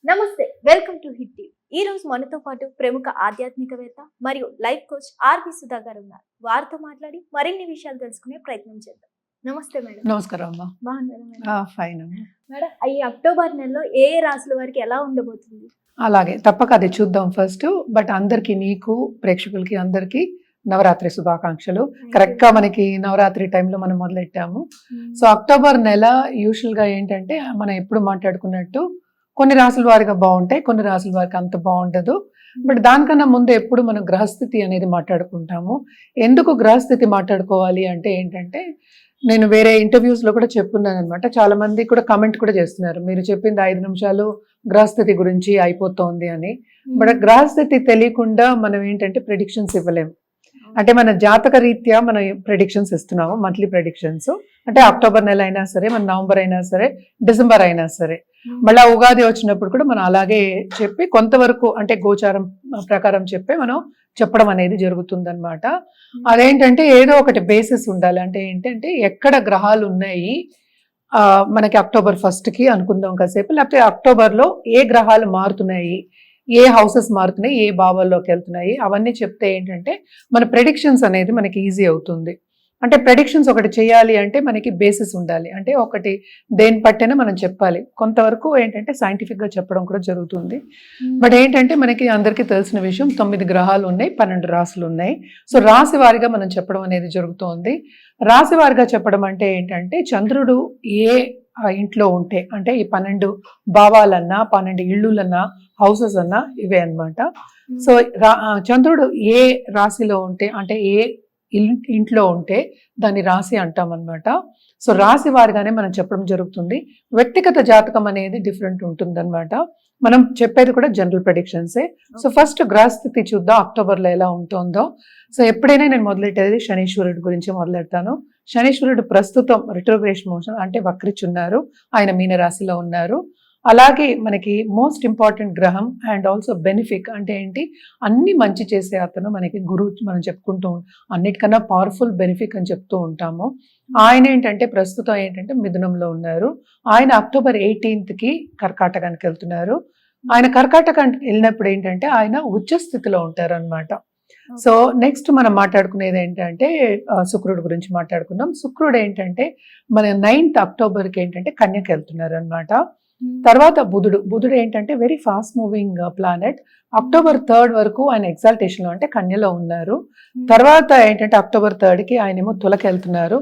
నమస్తే, welcome to hit TV. ఈ రోజు మనతో పాటు ప్రముఖ ఆధ్యాత్మికవేత్త మరియు లైఫ్ కోచ్ ఆర్వి సుధా గారు ఉన్నారు. వారితో మాట్లాడి మరిన్ని విషయాలు తెలుసుకునే ప్రయత్నం చేద్దాం. నమస్తే మేడం. నమస్కారం అమ్మా. బాగున్నారా మేడం? ఫైన్ అమ్మా. మేడం, ఈ అక్టోబర్ నెలలో ఏ రాశుల వారికి ఎలా ఉండబోతుంది? అలాగే తప్పక అది చూద్దాం ఫస్ట్. బట్ అందరికి, నీకు ప్రేక్షకులకి అందరికి నవరాత్రి శుభాకాంక్షలు. కరెక్ట్ గా మనకి నవరాత్రి టైంలో మనం మొదలెట్టాము. సో అక్టోబర్ నెల యూజువల్ గా ఏంటంటే మనం ఎప్పుడు మాట్లాడుకున్నట్టు కొన్ని రాసుల వారిగా బాగుంటాయి, కొన్ని రాసుల వారికి అంత బాగుండదు. బట్ దానికన్నా ముందు ఎప్పుడు మనం గ్రహస్థితి అనేది మాట్లాడుకుంటాము. ఎందుకు గ్రహస్థితి మాట్లాడుకోవాలి అంటే ఏంటంటే, నేను వేరే ఇంటర్వ్యూస్ లో కూడా చెప్పున్నాను అనమాట. చాలా మంది కూడా కమెంట్ కూడా చేస్తున్నారు, మీరు చెప్పింది 5 నిమిషాలు గ్రహస్థితి గురించి అయిపోతుంది అని. బట్ గ్రహస్థితి తెలియకుండా మనం ఏంటంటే ప్రెడిక్షన్స్ ఇవ్వలేము. అంటే మన జాతక రీత్యా మనం ప్రెడిక్షన్స్ ఇస్తున్నాము, మంత్లీ ప్రెడిక్షన్స్. అంటే అక్టోబర్ నెల అయినా సరే, మన నవంబర్ అయినా సరే, డిసెంబర్ అయినా సరే, మళ్ళీ ఉగాది వచ్చినప్పుడు కూడా మనం అలాగే చెప్పి కొంతవరకు అంటే గోచారం ప్రకారం చెప్పి మనం చెప్పడం అనేది జరుగుతుందన్నమాట. అదేంటంటే ఏదో ఒకటి బేసిస్ ఉండాలి. అంటే ఏంటంటే ఎక్కడ గ్రహాలు ఉన్నాయి మనకి అక్టోబర్ 1st కి అనుకుందాం కాసేపు, లేకపోతే అక్టోబర్లో ఏ గ్రహాలు మారుతున్నాయి, ఏ హౌసెస్ మారుతున్నాయి, ఏ భావాల్లోకి వెళ్తున్నాయి, అవన్నీ చెప్తే ఏంటంటే మన ప్రెడిక్షన్స్ అనేది మనకి ఈజీ అవుతుంది. అంటే ప్రెడిక్షన్స్ ఒకటి చేయాలి అంటే మనకి బేసిస్ ఉండాలి. అంటే ఒకటి దేని పట్టైనా మనం చెప్పాలి. కొంతవరకు ఏంటంటే సైంటిఫిక్గా చెప్పడం కూడా జరుగుతుంది. బట్ ఏంటంటే మనకి అందరికీ తెలిసిన విషయం, 9 గ్రహాలు ఉన్నాయి, 12 రాశులు ఉన్నాయి. సో రాశి వారిగా మనం చెప్పడం అనేది జరుగుతోంది. రాశి వారిగా చెప్పడం అంటే ఏంటంటే చంద్రుడు ఏ ఇంట్లో ఉంటే, అంటే ఈ 12 భావాలన్నా, 12 ఇళ్ళులన్నా, హౌసెస్ అన్నా ఇవే అన్నమాట. సో చంద్రుడు ఏ రాశిలో ఉంటే, అంటే ఏ ఇంట్లో ఉంటే దాన్ని రాశి అంటాం అనమాట. సో రాశి వారిగానే మనం చెప్పడం జరుగుతుంది. వ్యక్తిగత జాతకం అనేది డిఫరెంట్ ఉంటుందన్నమాట. మనం చెప్పేది కూడా జనరల్ ప్రెడిక్షన్సే. సో ఫస్ట్ గ్రహస్థితి చూద్దాం అక్టోబర్లో ఎలా ఉంటుందో. సో ఎప్పుడైనా నేను మొదలెట్టేది శనీశ్వరుడి గురించి మొదలెడతాను. శనీశ్వరుడు ప్రస్తుతం రిట్రోగ్రేషన్ మోషన్ అంటే వక్రిచున్నారు, ఆయన మీనరాశిలో ఉన్నారు. అలాగే మనకి మోస్ట్ ఇంపార్టెంట్ గ్రహం అండ్ ఆల్సో బెనిఫిక్ అంటే ఏంటి, అన్ని మంచి చేసే అతను మనకి గురువు. మనం చెప్పుకుంటూ అన్నిటికన్నా పవర్ఫుల్ బెనిఫిక్ అని చెప్తూ ఉంటాము. ఆయన ఏంటంటే ప్రస్తుతం ఏంటంటే మిథునంలో ఉన్నారు. ఆయన అక్టోబర్ 18కి కర్కాటకానికి వెళ్తున్నారు. ఆయన కర్కాటకానికి వెళ్ళినప్పుడు ఏంటంటే ఆయన ఉచ్చ స్థితిలో ఉంటారు అనమాట. సో నెక్స్ట్ మనం మాట్లాడుకునేది ఏంటంటే శుక్రుడు గురించి మాట్లాడుకుందాం. శుక్రుడు ఏంటంటే మన 9th అక్టోబర్కి ఏంటంటే కన్యకి వెళ్తున్నారు అనమాట. తర్వాత బుధుడు ఏంటంటే very fast moving planet. October 3rd వరకు ఆయన ఎగ్జాల్టేషన్ లో అంటే కన్యలో ఉన్నారు. తర్వాత ఏంటంటే అక్టోబర్ 3rdకి ఆయన ఏమో తులకి వెళ్తున్నారు.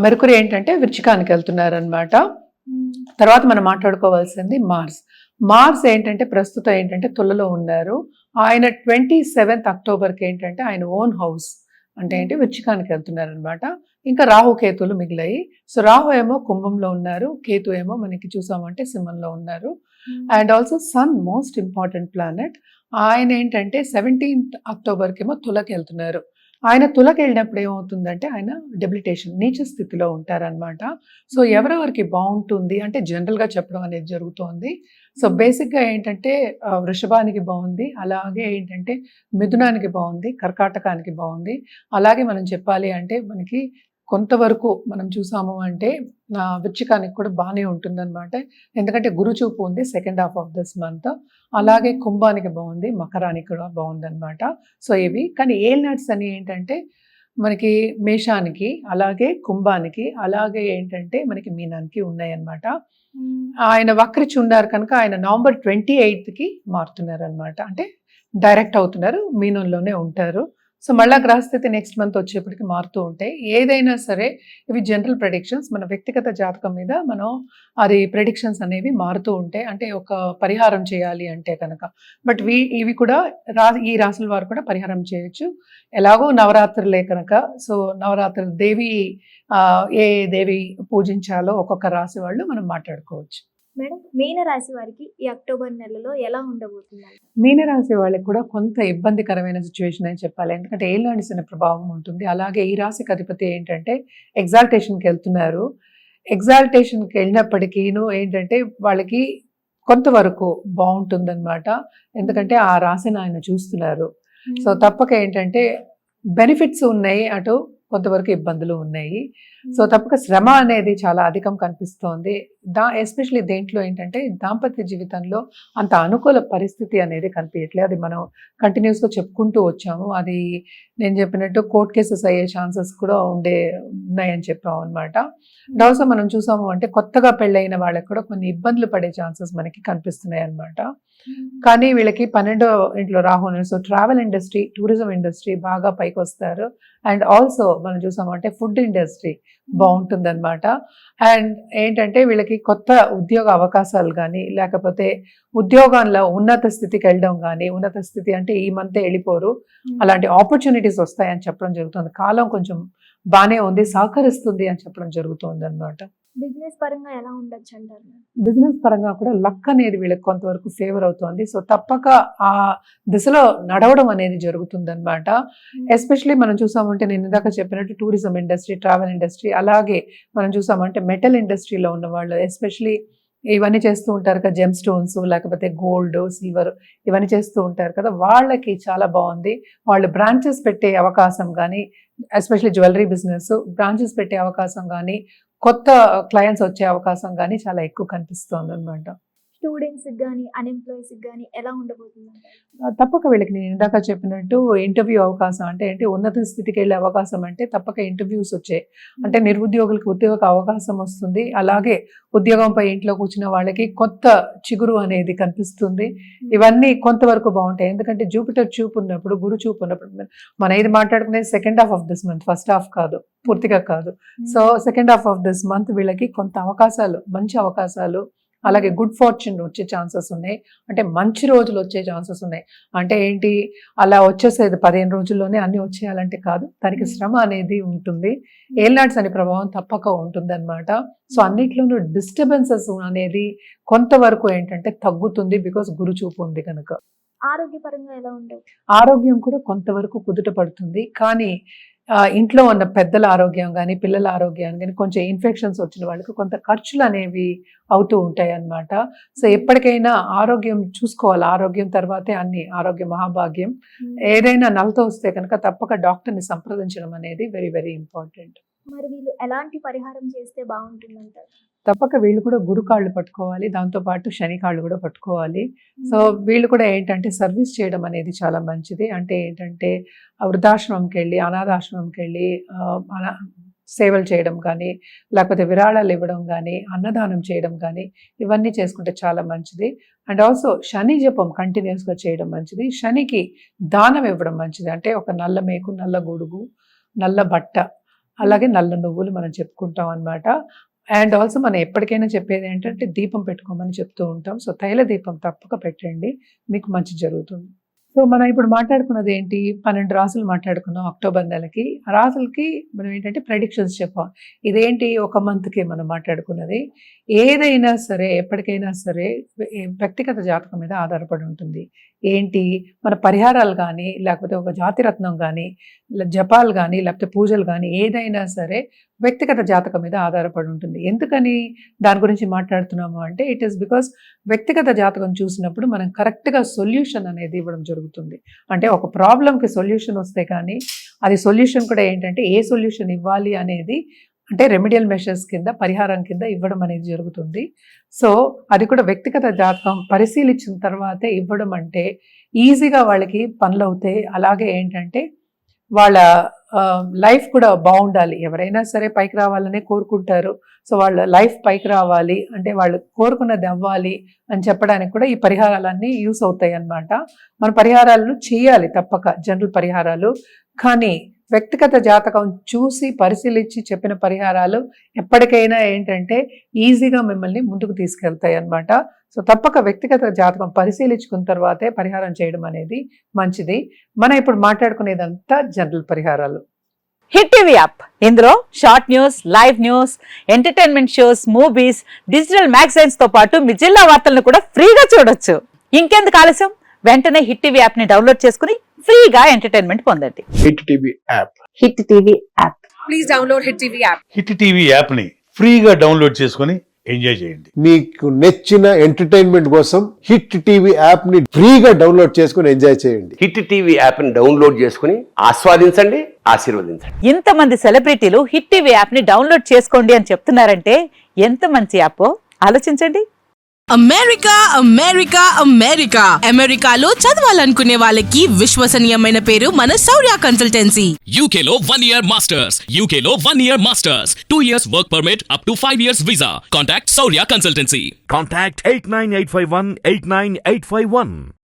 మెర్కురీ ఏంటంటే వృచ్చికానికి వెళ్తున్నారు అనమాట. తర్వాత మనం మాట్లాడుకోవాల్సింది మార్స్ ఏంటంటే ప్రస్తుతం ఏంటంటే తులలో ఉన్నారు. ఆయన 27th అక్టోబర్కి ఏంటంటే ఆయన ఓన్ హౌస్ అంటే ఏంటి వృచ్చికానికి వెళ్తున్నారు అనమాట. ఇంకా రాహు కేతులు మిగిలాయి. సో రాహు ఏమో కుంభంలో ఉన్నారు, కేతు ఏమో మనకి చూసామంటే సింహంలో ఉన్నారు. And also sun most important planet. ఆయన ఏంటంటే 17th అక్టోబర్కి ఏమో తులకి వెళ్తున్నారు. ఆయన తులకి వెళ్ళినప్పుడు ఏమవుతుందంటే ఆయన డెబిలిటేషన్ నీచ స్థితిలో ఉంటారనమాట. సో ఎవరెవరికి బాగుంటుంది అంటే జనరల్గా చెప్పడం అనేది జరుగుతోంది. సో బేసిక్గా ఏంటంటే వృషభానికి బాగుంది, అలాగే ఏంటంటే మిథునానికి బాగుంది, కర్కాటకానికి బాగుంది. అలాగే మనం చెప్పాలి అంటే మనకి కొంతవరకు మనం చూసాము అంటే వృచ్చికానికి కూడా బాగానే ఉంటుందన్నమాట. ఎందుకంటే గురు చూపు ఉంది second half of this month. అలాగే కుంభానికి బాగుంది, మకరానికి కూడా బాగుందన్నమాట. సో ఇవి కానీ ఏల్నాట్స్ అని ఏంటంటే మనకి మేషానికి, అలాగే కుంభానికి, అలాగే ఏంటంటే మనకి మీనానికి ఉన్నాయన్నమాట. ఆయన వక్రిచి ఉన్నారు కనుక ఆయన నవంబర్ 28కి మారుతున్నారు అనమాట. అంటే డైరెక్ట్ అవుతున్నారు, మీనంలోనే ఉంటారు. సో మళ్ళీ గ్రహస్థితి నెక్స్ట్ మంత్ వచ్చేప్పటికి మారుతూ ఉంటాయి. ఏదైనా సరే ఇవి జనరల్ ప్రెడిక్షన్స్, మన వ్యక్తిగత జాతకం మీద మనం అది ప్రెడిక్షన్స్ అనేవి మారుతూ ఉంటాయి. అంటే ఒక పరిహారం చేయాలి అంటే కనుక. బట్ ఇవి కూడా ఈ రాశుల వారు కూడా పరిహారం చేయొచ్చు. ఎలాగో నవరాత్రులే కనుక. సో నవరాత్రులు దేవి ఏ దేవి పూజించాలో ఒక్కొక్క రాశి వాళ్ళు మనం మాట్లాడుకోవచ్చు. మేడం, మీనరాశి వారికి ఈ అక్టోబర్ నెలలో ఎలా ఉండబోతుంది? మీనరాశి వాళ్ళకి కూడా కొంత ఇబ్బందికరమైన సిచ్యువేషన్ అని చెప్పాలి. ఎందుకంటే ఏలినాటి శని ప్రభావం ఉంటుంది. అలాగే ఈ రాశికి అధిపతి ఏంటంటే ఎగ్జాల్టేషన్కి వెళ్తున్నారు. ఎగ్జాల్టేషన్కి వెళ్ళినప్పటికీను ఏంటంటే వాళ్ళకి కొంతవరకు బాగుంటుందన్నమాట. ఎందుకంటే ఆ రాశిని ఆయన చూస్తున్నారు. సో తప్పక ఏంటంటే బెనిఫిట్స్ ఉన్నాయి, అటు కొంతవరకు ఇబ్బందులు ఉన్నాయి. సో తప్పక శ్రమ అనేది చాలా అధికం కనిపిస్తోంది. ఎస్పెషల్లీ దేంట్లో ఏంటంటే దాంపత్య జీవితంలో అంత అనుకూల పరిస్థితి అనేది కనిపించట్లేదు. అది మనం కంటిన్యూస్గా చెప్పుకుంటూ వచ్చాము. అది నేను చెప్పినట్టు కోర్ట్ కేసెస్ అయ్యే ఛాన్సెస్ కూడా ఉన్నాయని చెప్పాము అనమాట. అండ్ ఆల్సో మనం చూసాము అంటే కొత్తగా పెళ్ళైన వాళ్ళకి కూడా కొన్ని ఇబ్బందులు పడే ఛాన్సెస్ మనకి కనిపిస్తున్నాయి అనమాట. కానీ వీళ్ళకి 12వ ఇంట్లో రాహు ఉన్నాడు. So travel industry, tourism industry బాగా పైకి వస్తారు. అండ్ ఆల్సో మనం చూసామంటే ఫుడ్ ఇండస్ట్రీ బాగుంటుందన్నమాట. అండ్ ఏంటంటే వీళ్ళకి కొత్త ఉద్యోగ అవకాశాలు కానీ, లేకపోతే ఉద్యోగంలో ఉన్నత స్థితికి వెళ్ళడం కానీ, ఉన్నత స్థితి అంటే ఈ మంతే వెళ్ళిపోరు, అలాంటి ఆపర్చునిటీస్ వస్తాయని చెప్పడం జరుగుతుంది. కాలం కొంచెం బాగానే ఉంది, సహకరిస్తుంది అని చెప్పడం జరుగుతుంది అనమాట. బిజినెస్ పరంగా ఎలా ఉండొచ్చు అంటారు? బిజినెస్ పరంగా కూడా లక్ అనేది వీళ్ళకి కొంతవరకు ఫేవర్ అవుతుంది. సో తప్పక ఆ దిశలో నడవడం అనేది జరుగుతుంది అనమాట. ఎస్పెషలీ మనం చూసామంటే నేను ఇందాక చెప్పినట్టు టూరిజం ఇండస్ట్రీ, ట్రావెల్ ఇండస్ట్రీ, అలాగే మనం చూసామంటే మెటల్ ఇండస్ట్రీలో ఉన్న వాళ్ళు, ఎస్పెషలీ ఇవన్నీ చేస్తూ ఉంటారు కదా, జెమ్ స్టోన్స్, లేకపోతే గోల్డ్, సిల్వర్, ఇవన్నీ చేస్తూ ఉంటారు కదా, వాళ్ళకి చాలా బాగుంది. వాళ్ళు బ్రాంచెస్ పెట్టే అవకాశం కానీ, ఎస్పెషలీ జ్యువెలరీ బిజినెస్ బ్రాంచెస్ పెట్టే అవకాశం కానీ, కొత్త క్లయింట్స్ వచ్చే అవకాశం కానీ చాలా ఎక్కువ కనిపిస్తుంది అనమాట. స్టూడెంట్స్ కానీ అన్ఎంప్లాయీస్ కానీ ఎలా ఉండబోతుంది? తప్పక వీళ్ళకి నేను ఇందాక చెప్పినట్టు ఇంటర్వ్యూ అవకాశం అంటే ఏంటి, ఉన్నత స్థితికి వెళ్ళే అవకాశం అంటే తప్పక ఇంటర్వ్యూస్ వచ్చాయి అంటే నిరుద్యోగులకు ఉద్యోగ అవకాశం వస్తుంది. అలాగే ఉద్యోగంపై ఇంట్లో కూర్చున్న వాళ్ళకి కొత్త చిగురు అనేది కనిపిస్తుంది. ఇవన్నీ కొంతవరకు బాగుంటాయి. ఎందుకంటే జూపిటర్ చూపు ఉన్నప్పుడు, గురు చూపు ఉన్నప్పుడు, మనం ఇది మాట్లాడుకునేది second half of this month, first half కాదు, పూర్తిగా కాదు. So second half of this month వీళ్ళకి కొంత అవకాశాలు, మంచి అవకాశాలు, అలాగే గుడ్ ఫార్చ్యూన్ వచ్చే ఛాన్సెస్ ఉన్నాయి. అంటే మంచి రోజులు వచ్చే ఛాన్సెస్ ఉన్నాయి. అంటే ఏంటి, అలా వచ్చేసేది 15 రోజుల్లోనే అన్ని వచ్చేయాలంటే కాదు, దానికి శ్రమ అనేది ఉంటుంది. ఏల్నాడ్స్ అనే ప్రభావం తప్పక ఉంటుంది అనమాట. సో అన్నిట్లోనూ డిస్టర్బెన్సెస్ అనేది కొంతవరకు ఏంటంటే తగ్గుతుంది, బికాస్ గురు చూపు ఉంది కనుక. ఆరోగ్యపరంగా ఎలా ఉండవు? ఆరోగ్యం కూడా కొంతవరకు కుదుట పడుతుంది. కానీ ఇంట్లో ఉన్న పెద్దల ఆరోగ్యం కానీ, పిల్లల ఆరోగ్యం కానీ, కొంచెం ఇన్ఫెక్షన్స్ వచ్చిన వాళ్ళకి కొంత ఖర్చులు అనేవి అవుతూ ఉంటాయి అన్నమాట. సో ఎప్పటికైనా ఆరోగ్యం చూసుకోవాలి. ఆరోగ్యం తర్వాతే అన్ని, ఆరోగ్య మహాభాగ్యం. ఏదైనా నలతో వస్తే కనుక తప్పక డాక్టర్ని సంప్రదించడం అనేది వెరీ వెరీ ఇంపార్టెంట్. మరి వీళ్ళు ఎలాంటి పరిహారం చేస్తే బాగుంటుందంటారు? తప్పక వీళ్ళు కూడా గురు కాళ్ళు పట్టుకోవాలి, దాంతోపాటు శని కాళ్ళు కూడా పట్టుకోవాలి. సో వీళ్ళు కూడా ఏంటంటే సర్వీస్ చేయడం అనేది చాలా మంచిది. అంటే ఏంటంటే వృద్ధాశ్రమంకి వెళ్ళి, అనాథాశ్రమంకి వెళ్ళి సేవలు చేయడం కానీ, లేకపోతే విరాళాలు ఇవ్వడం కానీ, అన్నదానం చేయడం కానీ, ఇవన్నీ చేసుకుంటే చాలా మంచిది. అండ్ ఆల్సో శని జపం కంటిన్యూస్గా చేయడం మంచిది. శనికి దానం ఇవ్వడం మంచిది. అంటే ఒక నల్ల మేకు, నల్ల గొడుగు, నల్ల బట్ట, అలాగే నల్ల నువ్వులు మనం చెప్పుకుంటాం అన్నమాట. అండ్ ఆల్సో మనం ఎప్పటికైనా చెప్పేది ఏంటంటే దీపం పెట్టుకోమని చెప్తూ ఉంటాం. సో తైల దీపం తప్పక పెట్టండి, మీకు మంచి జరుగుతుంది. సో మనం ఇప్పుడు మాట్లాడుకున్నది ఏంటి, 12 రాసులు మాట్లాడుకున్నాం అక్టోబర్ నెలకి. ఆ రాసులకి మనం ఏంటంటే ప్రెడిక్షన్స్ చెప్పాం. ఇదేంటి, ఒక మంత్కి మనం మాట్లాడుకున్నది. ఏదైనా సరే, ఎప్పటికైనా సరే వ్యక్తిగత జాతకం మీద ఆధారపడి ఉంటుంది. ఏంటి, మన పరిహారాలు కానీ, లేకపోతే ఒక జాతిరత్నం కానీ, జపాలు కానీ, లేకపోతే పూజలు కానీ, ఏదైనా సరే వ్యక్తిగత జాతకం మీద ఆధారపడి ఉంటుంది. ఎందుకని దాని గురించి మాట్లాడుతున్నాము అంటే, ఇట్ ఈస్ బికాస్ వ్యక్తిగత జాతకం చూసినప్పుడు మనం కరెక్ట్గా సొల్యూషన్ అనేది ఇవ్వడం జరుగుతుంది. అంటే ఒక ప్రాబ్లంకి సొల్యూషన్ వస్తే కానీ, అది సొల్యూషన్ కూడా ఏంటంటే ఏ సొల్యూషన్ ఇవ్వాలి అనేది, అంటే రెమెడియల్ మెషర్స్ కింద, పరిహారం కింద ఇవ్వడం అనేది జరుగుతుంది. సో అది కూడా వ్యక్తిగత జాతకం పరిశీలించిన తర్వాతే ఇవ్వడం. అంటే ఈజీగా వాళ్ళకి పనులు అవుతాయి. అలాగే ఏంటంటే వాళ్ళ లైఫ్ కూడా బాగుండాలి. ఎవరైనా సరే పైకి రావాలనే కోరుకుంటారు. సో వాళ్ళ లైఫ్ పైకి రావాలి అంటే, వాళ్ళు కోరుకున్నది అవ్వాలి అని చెప్పడానికి కూడా ఈ పరిహారాలన్నీ యూస్ అవుతాయి అన్నమాట. మన పరిహారాలు చేయాలి తప్పక, జనరల్ పరిహారాలు. కానీ వ్యక్తిగత జాతకం చూసి పరిశీలించి చెప్పిన పరిహారాలు ఎప్పటికైనా ఏంటంటే ఈజీగా మిమ్మల్ని ముందుకు తీసుకెళ్తాయి అన్నమాట. సో తప్పక వ్యక్తిగత జాతకం పరిశీలించుకున్న తర్వాతే పరిహారం చేయడం అనేది మంచిది. మనం ఇప్పుడు మాట్లాడుకునేదంతా జనరల్ పరిహారాలు. హిట్ టీవీ యాప్, ఇందులో short news, live news, entertainment shows, movies, digital magazines తో పాటు మీ జిల్లా వార్తలను కూడా ఫ్రీగా చూడొచ్చు. ఇంకెందుకు ఆలస్యం, వెంటనే హిట్ టీవీ యాప్ ని డౌన్లోడ్ చేసుకుని ఫ్రీగా ఎంటర్టైన్మెంట్ పొందండి. Hit TV app. Hit TV app. Please download hit TV app. Hit TV యాప్ని ఫ్రీగా డౌన్లోడ్ చేసుకొని ఎంజాయ్ చేయండి. మీకు నచ్చిన ఎంటర్టైన్మెంట్ కోసం హిట్ టీవీ యాప్ ని ఫ్రీగా డౌన్లోడ్ చేసుకుని ఎంజాయ్ చేయండి. హిట్ టీవీ యాప్ ని డౌన్లోడ్ చేసుకుని ఆస్వాదించండి, ఆశీర్వదించండి. ఇంతమంది సెలబ్రిటీలు హిట్ టీవీ యాప్ ని డౌన్లోడ్ చేసుకోండి అని చెప్తున్నారంటే ఎంత మంచి యాప్ ఆలోచించండి. అమెరికా అమెరికా అమెరికా అమెరికాలో చదవాలనుకునే వాళ్ళకి విశ్వసనీయమైన పేరు మన శౌర్య consultancy. UK Law 1 Year Masters. UK Law 1 Year Masters. 2 years work permit up to 5 years visa. Contact Saurya Consultancy. Contact 89851 89851.